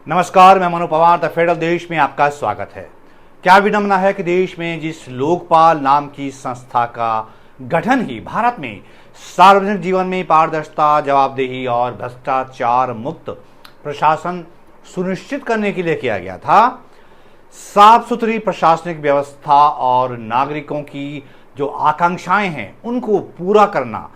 नमस्कार, मैं Manu Pawar the federal देश में आपका स्वागत है। क्या विडंबना है कि देश में जिस लोकपाल नाम की संस्था का गठन ही भारत में सार्वजनिक जीवन में पारदर्शिता, जवाबदेही और भ्रष्टाचार मुक्त प्रशासन सुनिश्चित करने के लिए किया गया था, साफ सुथरी प्रशासनिक व्यवस्था और नागरिकों की जो आकांक्षाएं हैं उनको पूरा करना,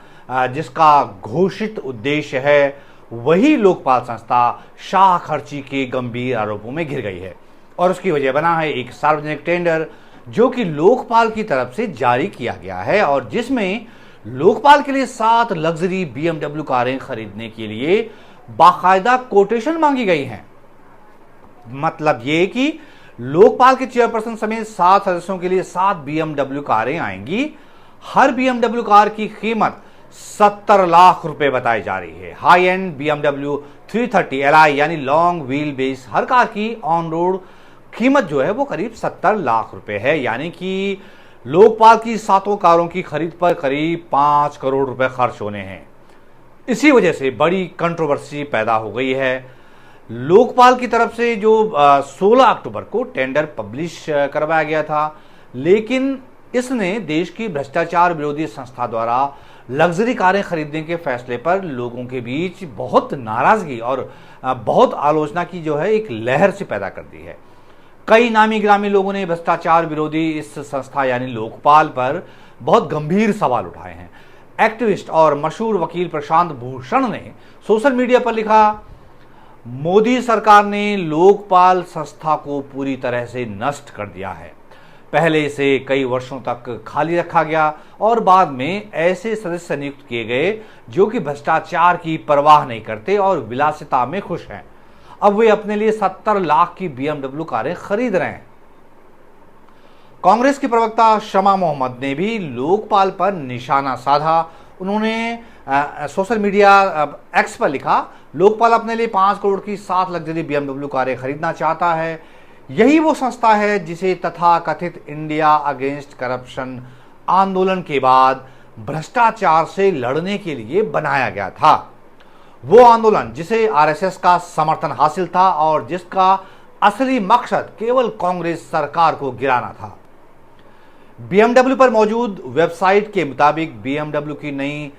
जिसका घोषित उद्देश्य है, वही लोकपाल संस्था शाह खर्ची के गंभीर आरोपों में घिर गई है। और उसकी वजह बना है एक सार्वजनिक टेंडर जो कि लोकपाल की तरफ से जारी किया गया है और जिसमें लोकपाल के लिए 7 लग्जरी BMW कारें खरीदने के लिए बाकायदा कोटेशन मांगी गई हैं। मतलब ये कि लोकपाल के चेयरपर्सन समेत 7 सदस्यों के लिए 7 BMW कारें आएंगी। हर BMW कार की कीमत 70 लाख रुपए बताई जा रही है। हाई एंड BMW 330 Li यानी लॉन्ग व्हील बेस हर कार की ऑन रोड कीमत जो है वो करीब 70 लाख रुपए है। यानी कि लोकपाल की 7 कारों की खरीद पर करीब 5 करोड़ रुपए खर्च होने हैं। इसी वजह से बड़ी कंट्रोवर्सी पैदा हो गई है। लोकपाल की तरफ से जो 16 अक्टूबर को टेंडर पब्लिश करवाया गया था, लेकिन इसने देश की भ्रष्टाचार विरोधी संस्था द्वारा लग्जरी कारें खरीदने के फैसले पर लोगों के बीच बहुत नाराजगी और बहुत आलोचना की जो है एक लहर से पैदा कर दी है। कई नामी गिरामी लोगों ने भ्रष्टाचार विरोधी इस संस्था यानी लोकपाल पर बहुत गंभीर सवाल उठाए हैं। एक्टिविस्ट और मशहूर वकील प्रशांत भूषण ने सोशल मीडिया पर लिखा, मोदी सरकार ने लोकपाल संस्था को पूरी तरह से नष्ट कर दिया है। पहले इसे कई वर्षों तक खाली रखा गया और बाद में ऐसे सदस्य नियुक्त किए गए जो कि भ्रष्टाचार की परवाह नहीं करते और विलासिता में खुश हैं। अब वे अपने लिए 70 लाख की BMW कारें खरीद रहे हैं। कांग्रेस की प्रवक्ता शमा मोहम्मद ने भी लोकपाल पर निशाना साधा। उन्होंने सोशल मीडिया एक्स पर लिखा, लोकपाल अपने लिए 5 करोड़ की 7 लग्जरी BMW कारें खरीदना चाहता है। यही वो संस्था है जिसे तथाकथित इंडिया अगेंस्ट करप्शन आंदोलन के बाद भ्रष्टाचार से लड़ने के लिए बनाया गया था। वो आंदोलन जिसे RSS का समर्थन हासिल था और जिसका असली मकसद केवल कांग्रेस सरकार को गिराना था। BMW पर मौजूद वेबसाइट के मुताबिक BMW की नई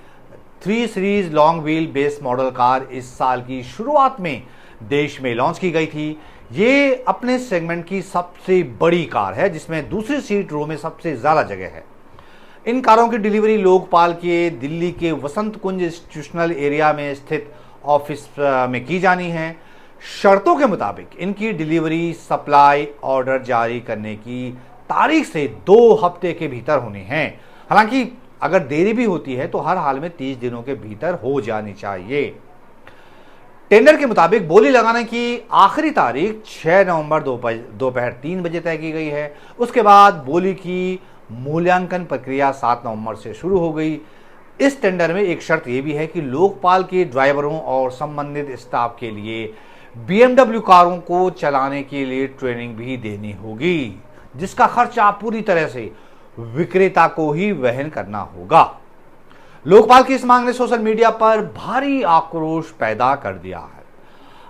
3 series long wheel base model car इस साल की शुरुआत में देश में लॉन्च की गई थी। ये अपने सेगमेंट की सबसे बड़ी कार है जिसमें दूसरी सीट रो में सबसे ज्यादा जगह है। इन कारों की डिलीवरी लोकपाल के दिल्ली के वसंत कुंज इंस्टीट्यूशनल एरिया में स्थित ऑफिस में की जानी है। शर्तों के मुताबिक इनकी डिलीवरी सप्लाई ऑर्डर जारी करने की तारीख से 2 हफ्ते के भीतर होनी है। हालांकि अगर देरी भी होती है तो हर हाल में 30 दिनों के भीतर हो जानी चाहिए। टेंडर के मुताबिक बोली लगाने की आखिरी तारीख 6 नवंबर दोपहर 3 बजे तय की गई है। उसके बाद बोली की मूल्यांकन प्रक्रिया 7 नवंबर से शुरू हो गई। इस टेंडर में एक शर्त यह भी है कि लोकपाल के ड्राइवरों और संबंधित स्टाफ के लिए BMW कारों को चलाने के लिए ट्रेनिंग भी देनी होगी, जिसका खर्चा पूरी तरह से विक्रेता को ही वहन करना होगा। लोकपाल की इस मांग ने सोशल मीडिया पर भारी आक्रोश पैदा कर दिया है।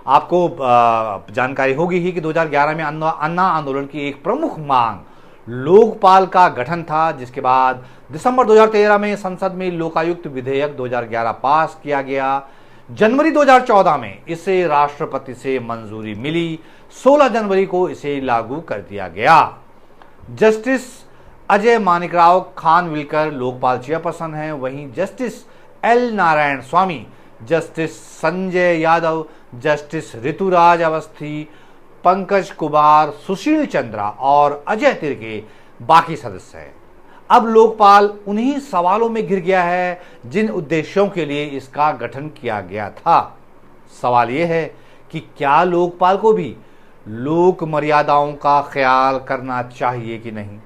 आपको जानकारी होगी ही कि 2011 में अन्ना आंदोलन की एक प्रमुख मांग लोकपाल का गठन था, जिसके बाद दिसंबर 2013 में संसद में लोकायुक्त विधेयक 2011 पास किया गया। जनवरी 2014 में इसे राष्ट्रपति से मंजूरी मिली। 16 जनवरी को इसे लागू कर दिया गया। जस्टिस अजय मानिकराव खानविलकर लोकपाल चेयरपर्सन हैं, वहीं जस्टिस L नारायण स्वामी, जस्टिस संजय यादव, जस्टिस ऋतुराज अवस्थी, पंकज कुमार, सुशील चंद्रा और अजय तिर्के बाकी सदस्य हैं। अब लोकपाल उन्हीं सवालों में घिर गया है जिन उद्देश्यों के लिए इसका गठन किया गया था। सवाल यह है कि क्या लोकपाल को भी लोक मर्यादाओं का ख्याल करना चाहिए कि नहीं।